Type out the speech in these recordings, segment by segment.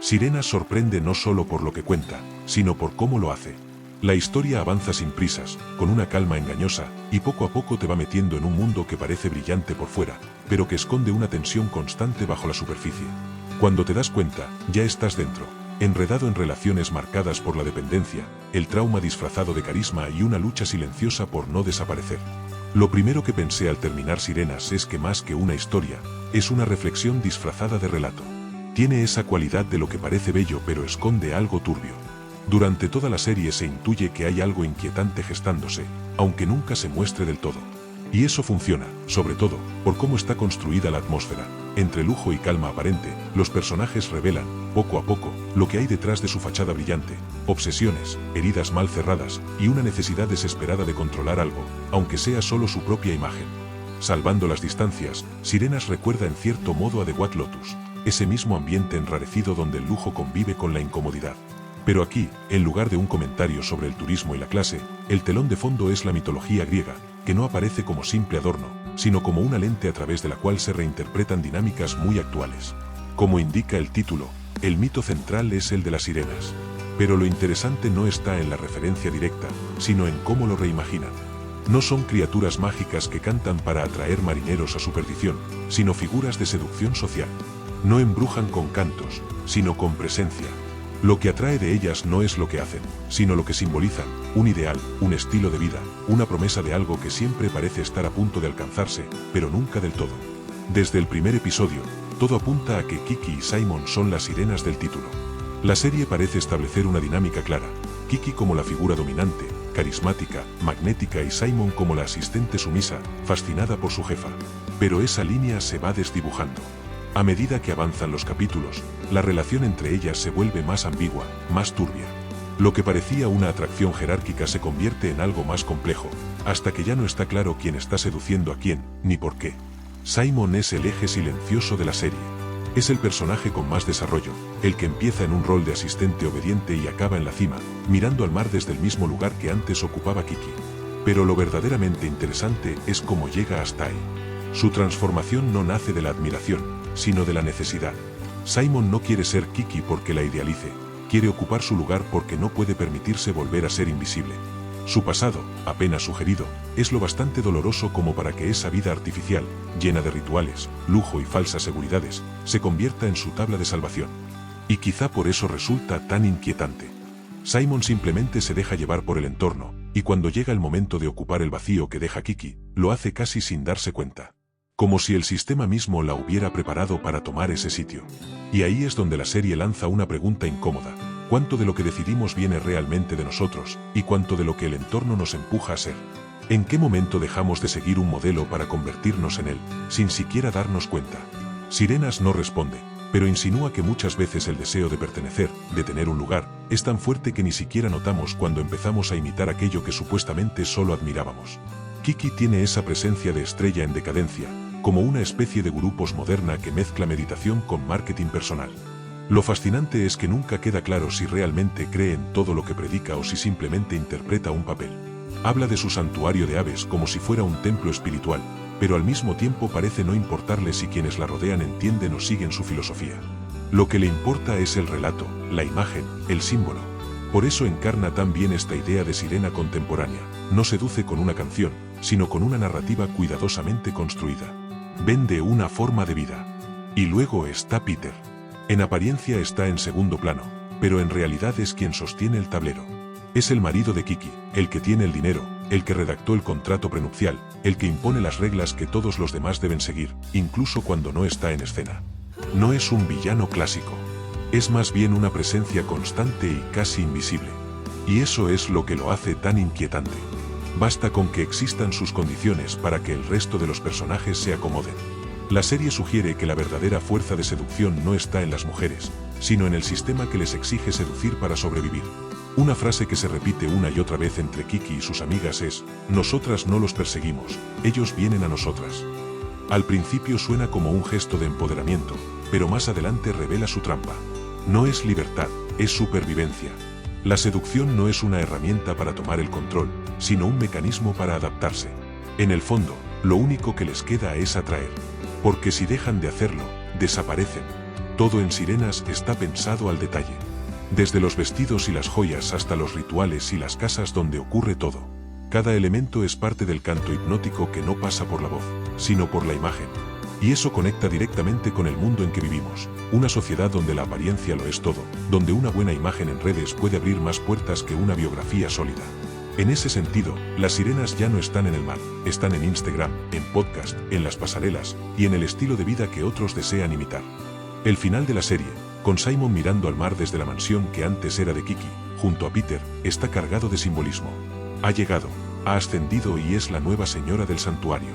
Sirenas sorprende no solo por lo que cuenta, sino por cómo lo hace. La historia avanza sin prisas, con una calma engañosa, y poco a poco te va metiendo en un mundo que parece brillante por fuera, pero que esconde una tensión constante bajo la superficie. Cuando te das cuenta, ya estás dentro, enredado en relaciones marcadas por la dependencia, el trauma disfrazado de carisma y una lucha silenciosa por no desaparecer. Lo primero que pensé al terminar Sirenas es que más que una historia, es una reflexión disfrazada de relato. Tiene esa cualidad de lo que parece bello pero esconde algo turbio. Durante toda la serie se intuye que hay algo inquietante gestándose, aunque nunca se muestre del todo. Y eso funciona, sobre todo, por cómo está construida la atmósfera. Entre lujo y calma aparente, los personajes revelan, poco a poco, lo que hay detrás de su fachada brillante, obsesiones, heridas mal cerradas, y una necesidad desesperada de controlar algo, aunque sea solo su propia imagen. Salvando las distancias, Sirenas recuerda en cierto modo a The White Lotus, ese mismo ambiente enrarecido donde el lujo convive con la incomodidad. Pero aquí, en lugar de un comentario sobre el turismo y la clase, el telón de fondo es la mitología griega, que no aparece como simple adorno, sino como una lente a través de la cual se reinterpretan dinámicas muy actuales. Como indica el título, el mito central es el de las sirenas. Pero lo interesante no está en la referencia directa, sino en cómo lo reimaginan. No son criaturas mágicas que cantan para atraer marineros a su perdición, sino figuras de seducción social. No embrujan con cantos, sino con presencia. Lo que atrae de ellas no es lo que hacen, sino lo que simbolizan, un ideal, un estilo de vida, una promesa de algo que siempre parece estar a punto de alcanzarse, pero nunca del todo. Desde el primer episodio, todo apunta a que Kiki y Simon son las sirenas del título. La serie parece establecer una dinámica clara, Kiki como la figura dominante, carismática, magnética y Simon como la asistente sumisa, fascinada por su jefa. Pero esa línea se va desdibujando. A medida que avanzan los capítulos, la relación entre ellas se vuelve más ambigua, más turbia. Lo que parecía una atracción jerárquica se convierte en algo más complejo, hasta que ya no está claro quién está seduciendo a quién, ni por qué. Simon es el eje silencioso de la serie. Es el personaje con más desarrollo, el que empieza en un rol de asistente obediente y acaba en la cima, mirando al mar desde el mismo lugar que antes ocupaba Kiki. Pero lo verdaderamente interesante es cómo llega hasta ahí. Su transformación no nace de la admiración, sino de la necesidad. Simon no quiere ser Kiki porque la idealice, quiere ocupar su lugar porque no puede permitirse volver a ser invisible. Su pasado, apenas sugerido, es lo bastante doloroso como para que esa vida artificial, llena de rituales, lujo y falsas seguridades, se convierta en su tabla de salvación. Y quizá por eso resulta tan inquietante. Simon simplemente se deja llevar por el entorno, y cuando llega el momento de ocupar el vacío que deja Kiki, lo hace casi sin darse cuenta. Como si el sistema mismo la hubiera preparado para tomar ese sitio. Y ahí es donde la serie lanza una pregunta incómoda. ¿Cuánto de lo que decidimos viene realmente de nosotros, y cuánto de lo que el entorno nos empuja a ser? ¿En qué momento dejamos de seguir un modelo para convertirnos en él, sin siquiera darnos cuenta? Sirenas no responde, pero insinúa que muchas veces el deseo de pertenecer, de tener un lugar, es tan fuerte que ni siquiera notamos cuando empezamos a imitar aquello que supuestamente solo admirábamos. Kiki tiene esa presencia de estrella en decadencia, como una especie de gurú posmoderna que mezcla meditación con marketing personal. Lo fascinante es que nunca queda claro si realmente cree en todo lo que predica o si simplemente interpreta un papel. Habla de su santuario de aves como si fuera un templo espiritual, pero al mismo tiempo parece no importarle si quienes la rodean entienden o siguen su filosofía. Lo que le importa es el relato, la imagen, el símbolo. Por eso encarna tan bien esta idea de sirena contemporánea, no seduce con una canción, sino con una narrativa cuidadosamente construida. Vende una forma de vida. Y luego está Peter. En apariencia está en segundo plano, pero en realidad es quien sostiene el tablero. Es el marido de Kiki, el que tiene el dinero, el que redactó el contrato prenupcial, el que impone las reglas que todos los demás deben seguir, incluso cuando no está en escena. No es un villano clásico. Es más bien una presencia constante y casi invisible. Y eso es lo que lo hace tan inquietante. Basta con que existan sus condiciones para que el resto de los personajes se acomoden. La serie sugiere que la verdadera fuerza de seducción no está en las mujeres, sino en el sistema que les exige seducir para sobrevivir. Una frase que se repite una y otra vez entre Kiki y sus amigas es: nosotras no los perseguimos, ellos vienen a nosotras. Al principio suena como un gesto de empoderamiento, pero más adelante revela su trampa. No es libertad, es supervivencia. La seducción no es una herramienta para tomar el control, sino un mecanismo para adaptarse. En el fondo, lo único que les queda es atraer. Porque si dejan de hacerlo, desaparecen. Todo en Sirenas está pensado al detalle. Desde los vestidos y las joyas hasta los rituales y las casas donde ocurre todo. Cada elemento es parte del canto hipnótico que no pasa por la voz, sino por la imagen. Y eso conecta directamente con el mundo en que vivimos, una sociedad donde la apariencia lo es todo, donde una buena imagen en redes puede abrir más puertas que una biografía sólida. En ese sentido, las sirenas ya no están en el mar, están en Instagram, en podcast, en las pasarelas, y en el estilo de vida que otros desean imitar. El final de la serie, con Simon mirando al mar desde la mansión que antes era de Kiki, junto a Peter, está cargado de simbolismo. Ha llegado, ha ascendido y es la nueva señora del santuario.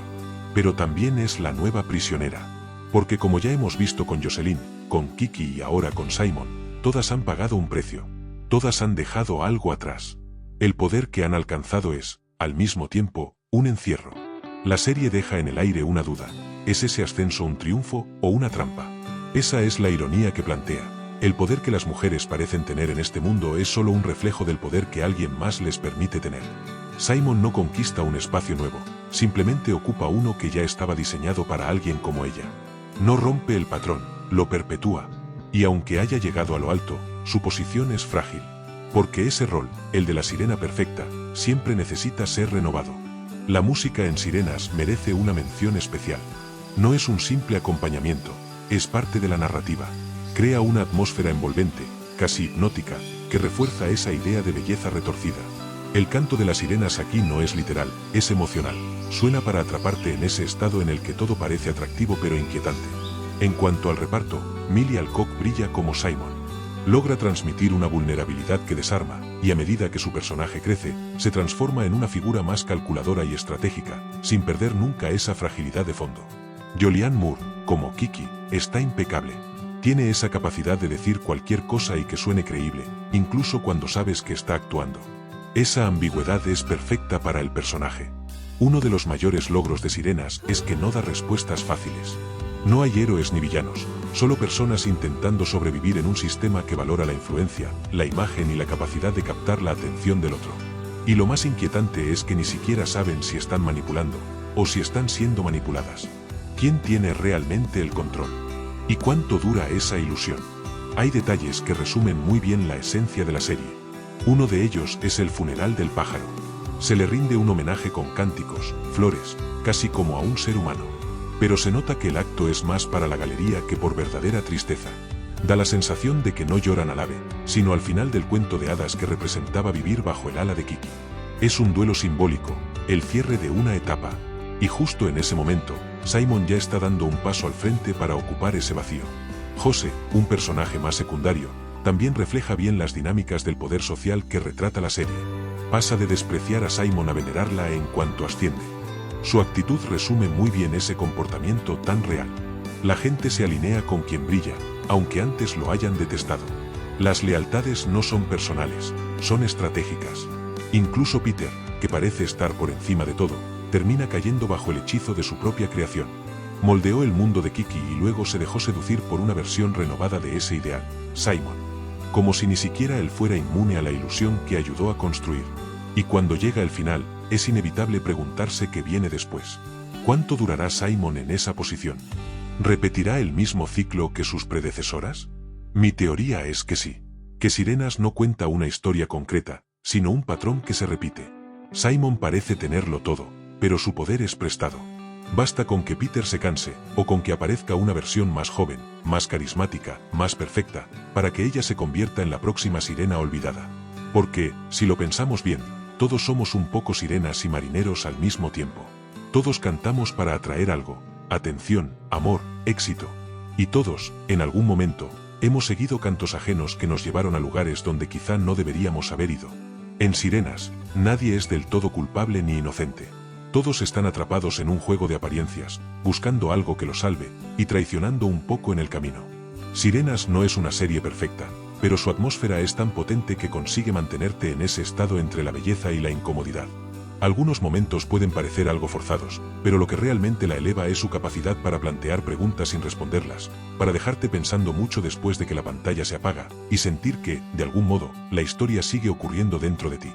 Pero también es la nueva prisionera. Porque como ya hemos visto con Jocelyn, con Kiki y ahora con Simon, todas han pagado un precio. Todas han dejado algo atrás. El poder que han alcanzado es, al mismo tiempo, un encierro. La serie deja en el aire una duda. ¿Es ese ascenso un triunfo o una trampa? Esa es la ironía que plantea. El poder que las mujeres parecen tener en este mundo es solo un reflejo del poder que alguien más les permite tener. Simon no conquista un espacio nuevo, simplemente ocupa uno que ya estaba diseñado para alguien como ella. No rompe el patrón, lo perpetúa. Y aunque haya llegado a lo alto, su posición es frágil. Porque ese rol, el de la sirena perfecta, siempre necesita ser renovado. La música en Sirenas merece una mención especial. No es un simple acompañamiento, es parte de la narrativa. Crea una atmósfera envolvente, casi hipnótica, que refuerza esa idea de belleza retorcida. El canto de las sirenas aquí no es literal, es emocional. Suena para atraparte en ese estado en el que todo parece atractivo pero inquietante. En cuanto al reparto, Millie Alcock brilla como Simon. Logra transmitir una vulnerabilidad que desarma, y a medida que su personaje crece, se transforma en una figura más calculadora y estratégica, sin perder nunca esa fragilidad de fondo. Julianne Moore, como Kiki, está impecable. Tiene esa capacidad de decir cualquier cosa y que suene creíble, incluso cuando sabes que está actuando. Esa ambigüedad es perfecta para el personaje. Uno de los mayores logros de Sirenas es que no da respuestas fáciles. No hay héroes ni villanos, solo personas intentando sobrevivir en un sistema que valora la influencia, la imagen y la capacidad de captar la atención del otro. Y lo más inquietante es que ni siquiera saben si están manipulando, o si están siendo manipuladas. ¿Quién tiene realmente el control? ¿Y cuánto dura esa ilusión? Hay detalles que resumen muy bien la esencia de la serie. Uno de ellos es el funeral del pájaro. Se le rinde un homenaje con cánticos, flores, casi como a un ser humano. Pero se nota que el acto es más para la galería que por verdadera tristeza. Da la sensación de que no lloran al ave, sino al final del cuento de hadas que representaba vivir bajo el ala de Kiki. Es un duelo simbólico, el cierre de una etapa. Y justo en ese momento, Simon ya está dando un paso al frente para ocupar ese vacío. Jose, un personaje más secundario, también refleja bien las dinámicas del poder social que retrata la serie. Pasa de despreciar a Simon a venerarla en cuanto asciende. Su actitud resume muy bien ese comportamiento tan real. La gente se alinea con quien brilla, aunque antes lo hayan detestado. Las lealtades no son personales, son estratégicas. Incluso Peter, que parece estar por encima de todo, termina cayendo bajo el hechizo de su propia creación. Moldeó el mundo de Kiki y luego se dejó seducir por una versión renovada de ese ideal, Simon. Como si ni siquiera él fuera inmune a la ilusión que ayudó a construir. Y cuando llega el final, es inevitable preguntarse qué viene después. ¿Cuánto durará Simon en esa posición? ¿Repetirá el mismo ciclo que sus predecesoras? Mi teoría es que sí. Que Sirenas no cuenta una historia concreta, sino un patrón que se repite. Simon parece tenerlo todo, pero su poder es prestado. Basta con que Peter se canse, o con que aparezca una versión más joven, más carismática, más perfecta, para que ella se convierta en la próxima sirena olvidada. Porque, si lo pensamos bien, todos somos un poco sirenas y marineros al mismo tiempo. Todos cantamos para atraer algo, atención, amor, éxito. Y todos, en algún momento, hemos seguido cantos ajenos que nos llevaron a lugares donde quizá no deberíamos haber ido. En Sirenas, nadie es del todo culpable ni inocente. Todos están atrapados en un juego de apariencias, buscando algo que los salve, y traicionando un poco en el camino. Sirenas no es una serie perfecta, pero su atmósfera es tan potente que consigue mantenerte en ese estado entre la belleza y la incomodidad. Algunos momentos pueden parecer algo forzados, pero lo que realmente la eleva es su capacidad para plantear preguntas sin responderlas, para dejarte pensando mucho después de que la pantalla se apaga, y sentir que, de algún modo, la historia sigue ocurriendo dentro de ti.